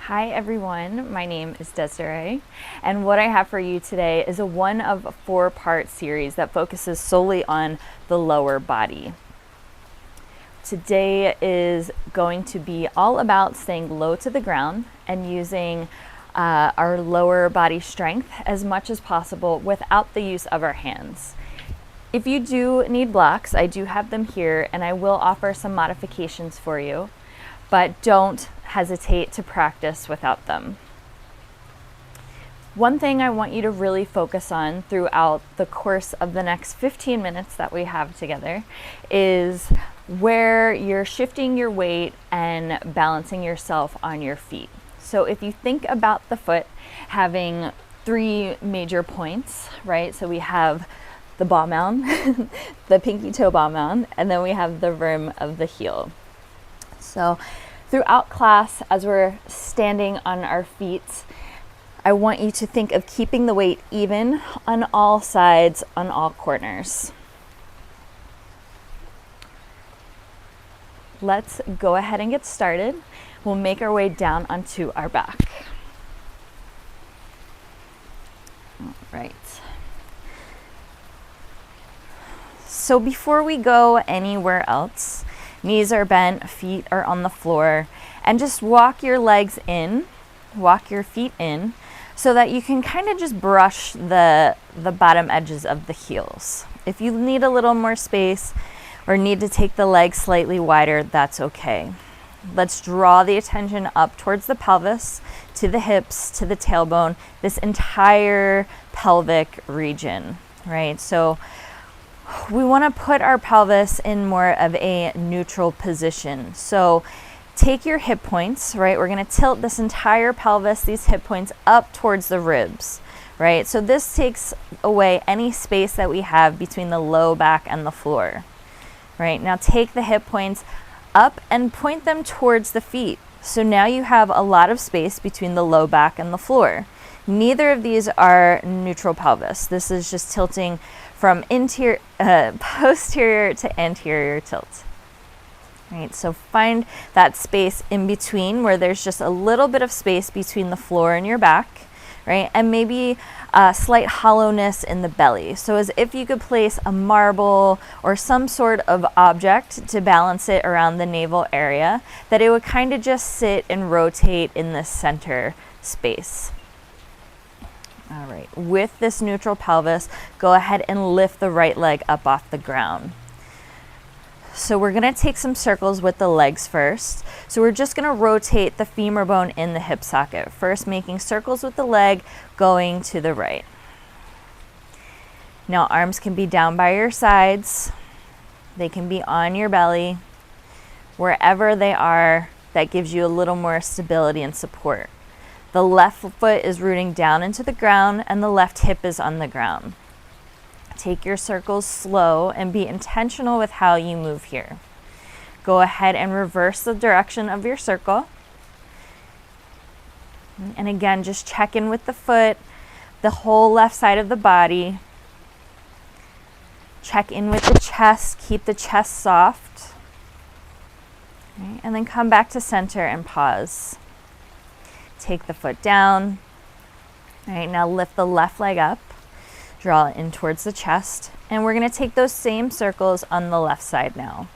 Hi everyone, my name is Desiree, and what I have for you today is a one of 4-part series that focuses solely on the lower body. Today is going to be all about staying low to the ground and using our lower body strength as much as possible without the use of our hands. If you do need blocks, I do have them here, and I will offer some modifications for you, but don't hesitate to practice without them. One thing I want you to really focus on throughout the course of the next 15 minutes that we have together is where you're shifting your weight and balancing yourself on your feet. So if you think about the foot having 3 major points, right? So we have the ball mound, the pinky toe ball mound, and then we have the rim of the heel. So throughout class, as we're standing on our feet, I want you to think of keeping the weight even on all sides, on all corners. Let's go ahead and get started. We'll make our way down onto our back. All right. So before we go anywhere else, knees are bent, feet are on the floor, and just walk your legs in, walk your feet in, so that you can kind of just brush the bottom edges of the heels. If you need a little more space or need to take the legs slightly wider, that's okay. Let's draw the attention up towards the pelvis, to the hips, to the tailbone, this entire pelvic region, right? So we want to put our pelvis in more of a neutral position. So take your hip points, right? We're going to tilt this entire pelvis, these hip points up towards the ribs, right? So this takes away any space that we have between the low back and the floor, right? Now take the hip points up and point them towards the feet. So now you have a lot of space between the low back and the floor. Neither of these are neutral pelvis. This is just tilting from posterior to anterior tilt. Right, so find that space in between where there's just a little bit of space between the floor and your back, right? And maybe a slight hollowness in the belly. So as if you could place a marble or some sort of object to balance it around the navel area, that it would kind of just sit and rotate in the center space. All right, with this neutral pelvis, go ahead and lift the right leg up off the ground. So we're gonna take some circles with the legs first. So we're just gonna rotate the femur bone in the hip socket. First, making circles with the leg, going to the right. Now arms can be down by your sides. They can be on your belly. Wherever they are, that gives you a little more stability and support. The left foot is rooting down into the ground and the left hip is on the ground. Take your circles slow and be intentional with how you move here. Go ahead and reverse the direction of your circle. And again, just check in with the foot, the whole left side of the body. Check in with the chest, keep the chest soft. Okay, and then come back to center and pause. Take the foot down. All right, now lift the left leg up, draw it in towards the chest, and we're going to take those same circles on the left side now.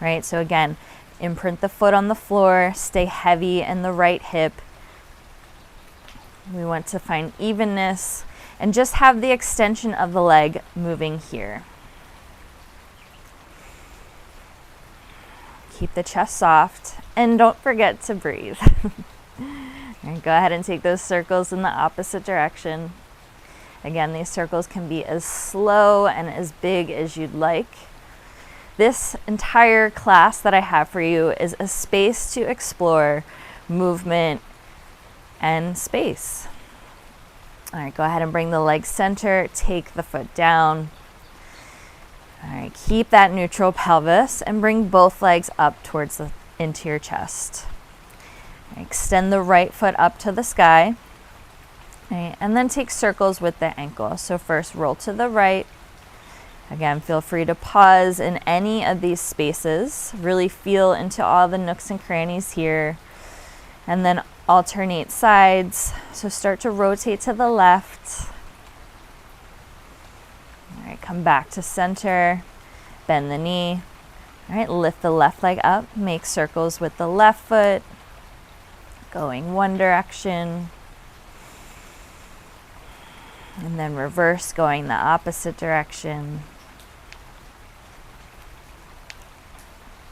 Right, so again, imprint the foot on the floor, stay heavy in the right hip. We want to find evenness and just have the extension of the leg moving here. Keep the chest soft and don't forget to breathe. And go ahead and take those circles in the opposite direction. Again, these circles can be as slow and as big as you'd like. This entire class that I have for you is a space to explore movement and space. All right, go ahead and bring the leg center, take the foot down. All right, keep that neutral pelvis and bring both legs up into your chest. Extend the right foot up to the sky, okay, and then take circles with the ankle. So first roll to the right. Again, feel free to pause in any of these spaces. Really feel into all the nooks and crannies here. And then alternate sides. So start to rotate to the left. All right, come back to center, bend the knee. All right, lift the left leg up, make circles with the left foot, going one direction, and then reverse, going the opposite direction.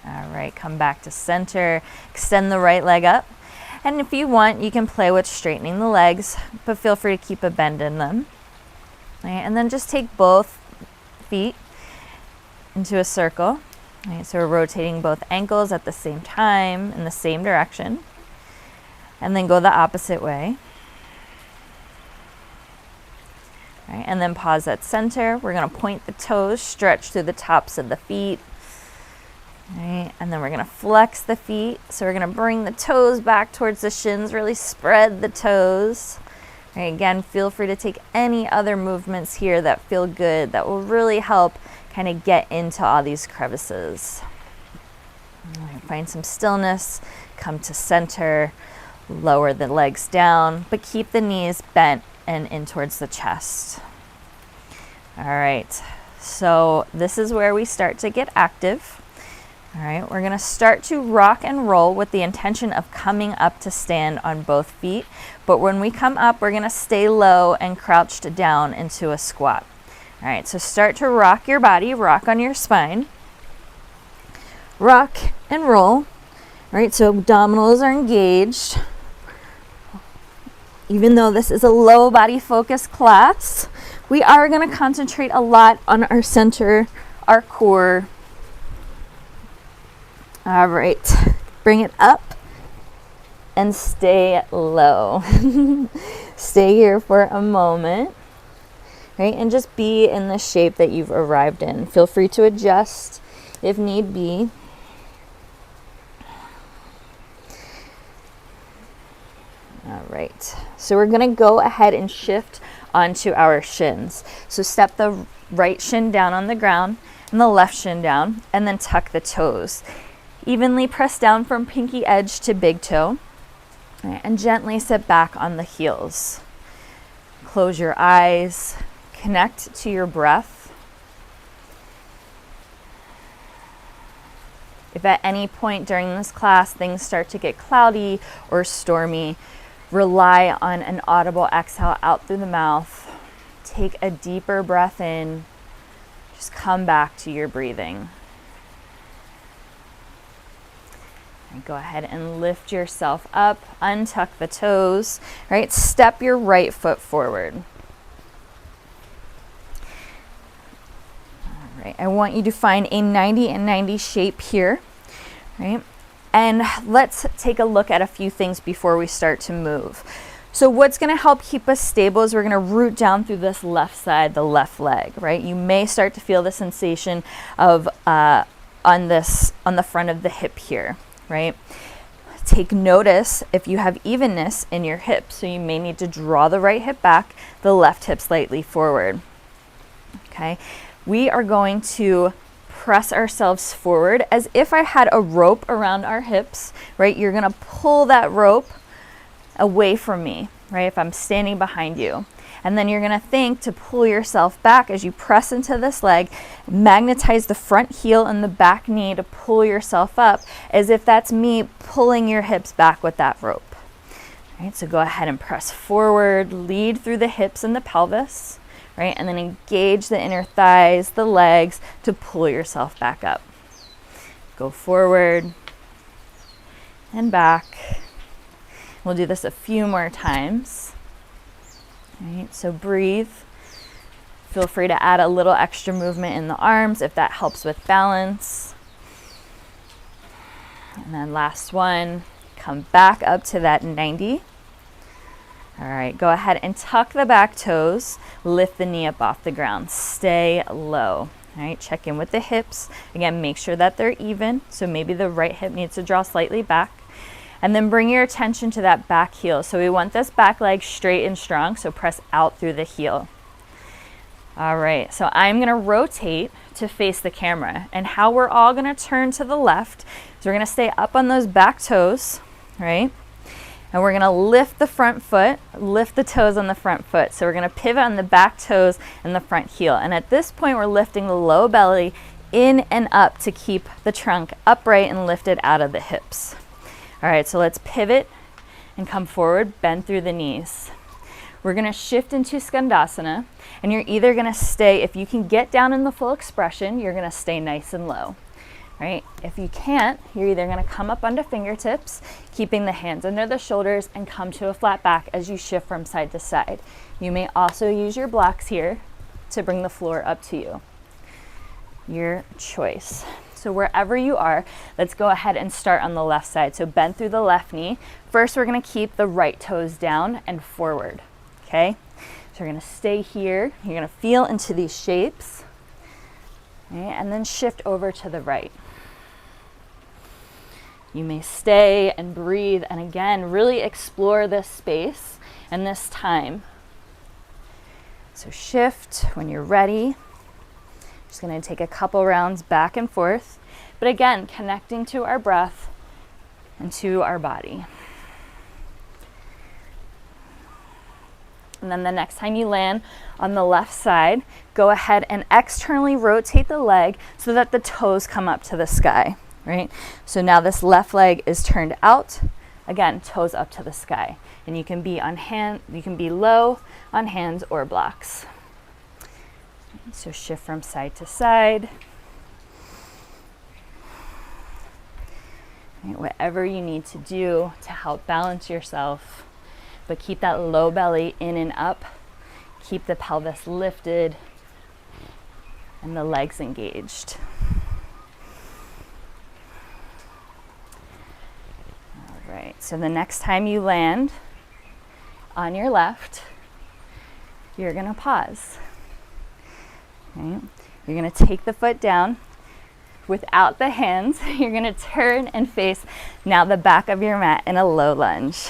All right, come back to center, extend the right leg up, and if you want, you can play with straightening the legs, but feel free to keep a bend in them. All right, and then just take both feet into a circle. All right, so we're rotating both ankles at the same time in the same direction, and then go the opposite way. All right, and then pause at center. We're going to point the toes, stretch through the tops of the feet. All right, and then we're going to flex the feet. So we're going to bring the toes back towards the shins, really spread the toes. All right, again, feel free to take any other movements here that feel good, that will really help kind of get into all these crevices. All right, find some stillness, come to center, lower the legs down, but keep the knees bent and in towards the chest. All right, so this is where we start to get active. All right, we're gonna start to rock and roll with the intention of coming up to stand on both feet. But when we come up, we're gonna stay low and crouched down into a squat. All right, so start to rock your body, rock on your spine. Rock and roll. All right, so abdominals are engaged. Even though this is a low body focus class, we are gonna concentrate a lot on our center, our core. All right, bring it up and stay low. Stay here for a moment, right? And just be in the shape that you've arrived in. Feel free to adjust if need be. All right, so we're gonna go ahead and shift onto our shins. So step the right shin down on the ground and the left shin down, and then tuck the toes. Evenly press down from pinky edge to big toe, and gently sit back on the heels. Close your eyes, connect to your breath. If at any point during this class things start to get cloudy or stormy, rely on an audible exhale out through the mouth. Take a deeper breath in. Just come back to your breathing. And go ahead and lift yourself up, untuck the toes, right? Step your right foot forward. All right, I want you to find a 90 and 90 shape here, right? And let's take a look at a few things before we start to move. So what's going to help keep us stable is we're going to root down through this left side, the left leg, right? You may start to feel the sensation of on the front of the hip here, right? Take notice if you have evenness in your hips. So you may need to draw the right hip back, the left hip slightly forward. Okay, we are going to press ourselves forward as if I had a rope around our hips, right? You're gonna pull that rope away from me, right? If I'm standing behind you. And then you're gonna think to pull yourself back as you press into this leg, magnetize the front heel and the back knee to pull yourself up as if that's me pulling your hips back with that rope. All right, so go ahead and press forward, lead through the hips and the pelvis, right? And then engage the inner thighs, the legs to pull yourself back up. Go forward and back. We'll do this a few more times. Right, so breathe. Feel free to add a little extra movement in the arms if that helps with balance. And then last one, come back up to that 90. All right, go ahead and tuck the back toes, lift the knee up off the ground, stay low. All right, check in with the hips. Again, make sure that they're even. So maybe the right hip needs to draw slightly back. And then bring your attention to that back heel. So we want this back leg straight and strong, so press out through the heel. All right, so I'm gonna rotate to face the camera. And how we're all gonna turn to the left is we're gonna stay up on those back toes, right? And we're gonna lift the front foot, lift the toes on the front foot. So we're gonna pivot on the back toes and the front heel. And at this point, we're lifting the low belly in and up to keep the trunk upright and lifted out of the hips. All right, so let's pivot and come forward, bend through the knees. We're gonna shift into Skandasana, and you're either gonna stay, if you can get down in the full expression, you're gonna stay nice and low. Right? If you can't, you're either going to come up onto fingertips, keeping the hands under the shoulders, and come to a flat back as you shift from side to side. You may also use your blocks here to bring the floor up to you. Your choice. So wherever you are, let's go ahead and start on the left side. So bend through the left knee. First, we're going to keep the right toes down and forward. Okay? So we're going to stay here. You're going to feel into these shapes. Okay? And then shift over to the right. You may stay and breathe, and again, really explore this space and this time. So shift when you're ready. Just going to take a couple rounds back and forth, but again, connecting to our breath and to our body. And then the next time you land on the left side, go ahead and externally rotate the leg so that the toes come up to the sky. Right? So now this left leg is turned out. Again, toes up to the sky. And you can be low on hands or blocks. So shift from side to side. Right, whatever you need to do to help balance yourself, but keep that low belly in and up. Keep the pelvis lifted and the legs engaged. Right, so the next time you land on your left, you're gonna pause. Okay? You're gonna take the foot down without the hands. You're gonna turn and face now the back of your mat in a low lunge.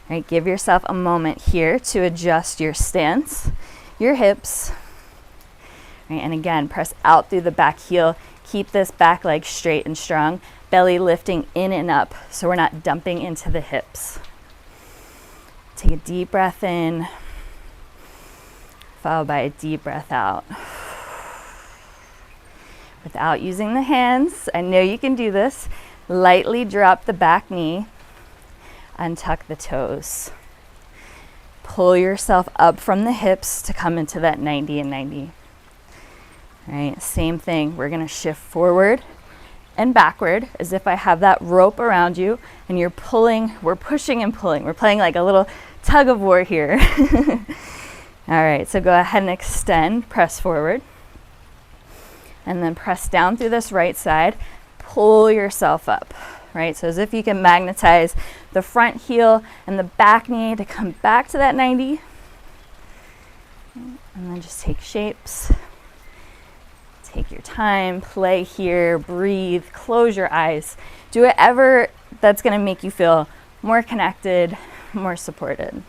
Right, give yourself a moment here to adjust your stance, your hips. Right, and again, press out through the back heel. Keep this back leg straight and strong. Belly lifting in and up so we're not dumping into the hips. Take a deep breath in, followed by a deep breath out. Without using the hands, I know you can do this. Lightly drop the back knee, untuck the toes. Pull yourself up from the hips to come into that 90 and 90. All right, same thing. We're gonna shift forward and backward as if I have that rope around you and you're pulling, we're pushing and pulling. We're playing like a little tug of war here. All right, so go ahead and extend, press forward, and then press down through this right side, pull yourself up, right? So as if you can magnetize the front heel and the back knee to come back to that 90. And then just take shapes. Take your time, play here, breathe, close your eyes. Do whatever that's gonna make you feel more connected, more supported.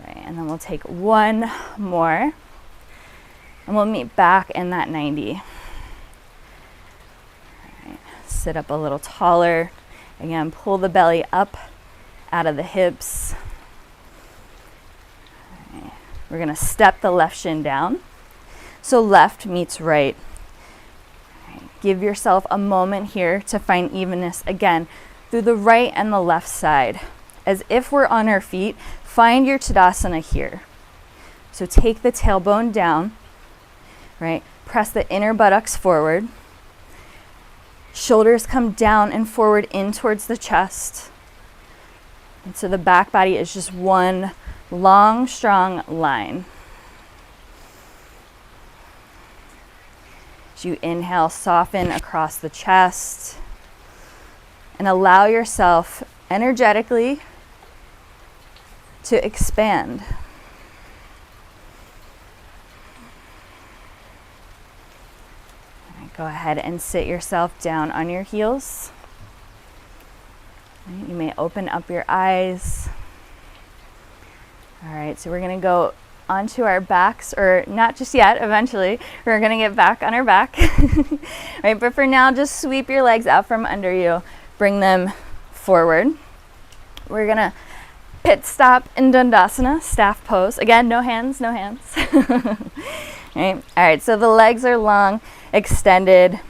Right, and then we'll take one more, and we'll meet back in that 90. Right, sit up a little taller. Again, pull the belly up out of the hips. We're gonna step the left shin down. So left meets right. Give yourself a moment here to find evenness again through the right and the left side. As if we're on our feet, find your Tadasana here. So take the tailbone down, right? Press the inner buttocks forward. Shoulders come down and forward in towards the chest. And so the back body is just one long, strong line. As you inhale, soften across the chest and allow yourself energetically to expand. All right, go ahead and sit yourself down on your heels. You may open up your eyes. All right, so we're gonna go onto our backs, or not just yet, eventually. We're gonna get back on our back. Right, but for now, just sweep your legs out from under you. Bring them forward. We're gonna pit stop in Dandasana, staff pose. Again, no hands, no hands. Right. All right, so the legs are long, extended,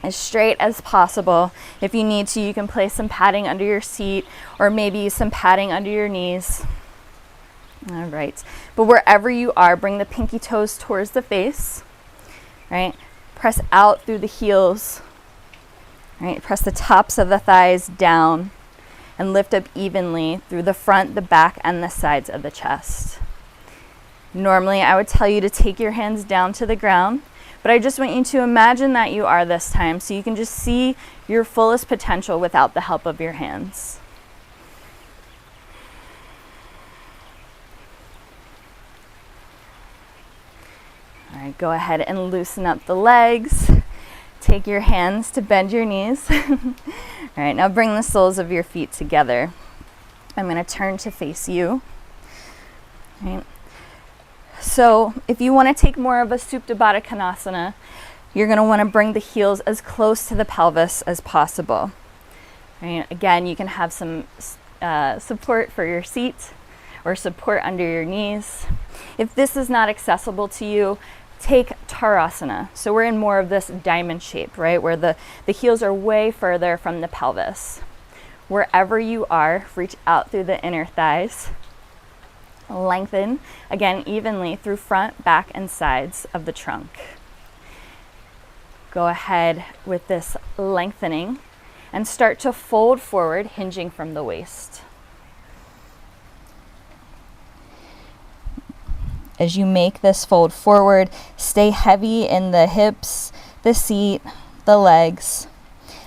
as straight as possible. If you need to, you can place some padding under your seat, or maybe some padding under your knees. All right, but wherever you are, bring the pinky toes towards the face, right? Press out through the heels, right? Press the tops of the thighs down and lift up evenly through the front, the back, and the sides of the chest. Normally, I would tell you to take your hands down to the ground, but I just want you to imagine that you are this time, so you can just see your fullest potential without the help of your hands. All right, go ahead and loosen up the legs. Take your hands to bend your knees. All right, now bring the soles of your feet together. I'm going to turn to face you. All right. So if you want to take more of a Supta Baddha Konasana, you're going to want to bring the heels as close to the pelvis as possible. Right. Again, you can have some support for your seat or support under your knees. If this is not accessible to you, take Tarasana. So we're in more of this diamond shape, right, where the heels are way further from the pelvis. Wherever you are, reach out through the inner thighs. Lengthen, again, evenly through front, back, and sides of the trunk. Go ahead with this lengthening and start to fold forward, hinging from the waist. As you make this fold forward, stay heavy in the hips, the seat, the legs,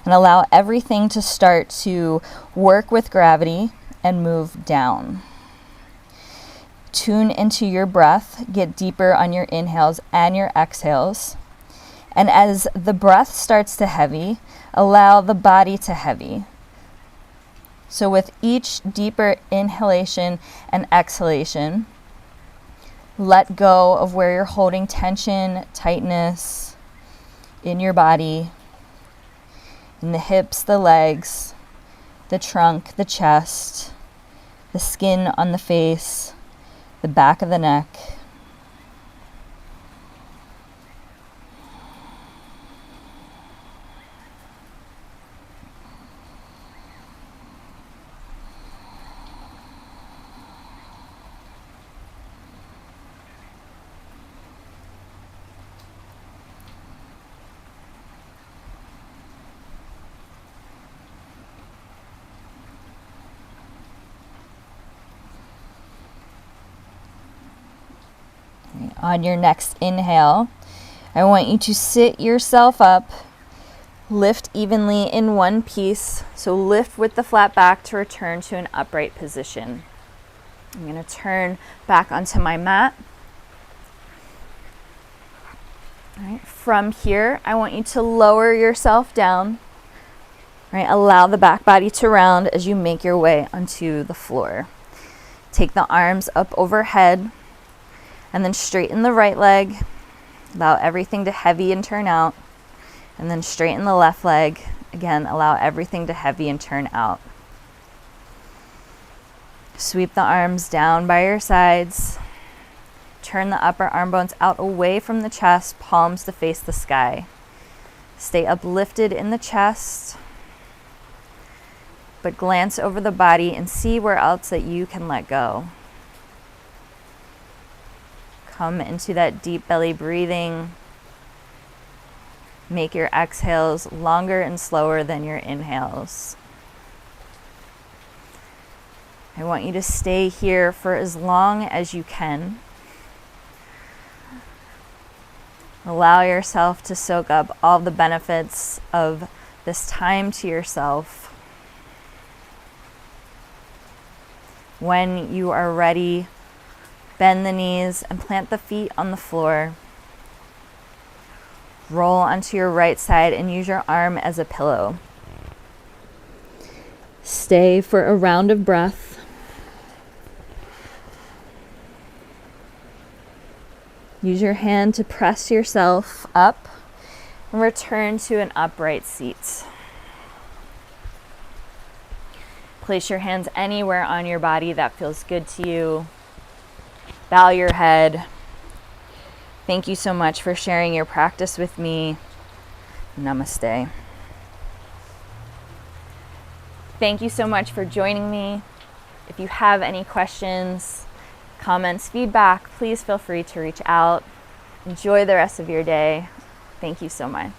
and allow everything to start to work with gravity and move down. Tune into your breath, get deeper on your inhales and your exhales. And as the breath starts to heavy, allow the body to heavy. So with each deeper inhalation and exhalation, let go of where you're holding tension, tightness in your body, in the hips, the legs, the trunk, the chest, the skin on the face, the back of the neck. On your next inhale, I want you to sit yourself up, lift evenly in one piece. So lift with the flat back to return to an upright position. I'm going to turn back onto my mat. All right, from here, I want you to lower yourself down. All right, allow the back body to round as you make your way onto the floor. Take the arms up overhead. And then straighten the right leg. Allow everything to heavy and turn out. And then straighten the left leg. Again, allow everything to heavy and turn out. Sweep the arms down by your sides. Turn the upper arm bones out away from the chest, palms to face the sky. Stay uplifted in the chest, but glance over the body and see where else that you can let go. Come into that deep belly breathing. Make your exhales longer and slower than your inhales. I want you to stay here for as long as you can. Allow yourself to soak up all the benefits of this time to yourself. When you are ready, bend the knees and plant the feet on the floor. Roll onto your right side and use your arm as a pillow. Stay for a round of breath. Use your hand to press yourself up and return to an upright seat. Place your hands anywhere on your body that feels good to you. Bow your head. Thank you so much for sharing your practice with me. Namaste. Thank you so much for joining me. If you have any questions, comments, feedback, please feel free to reach out. Enjoy the rest of your day. Thank you so much.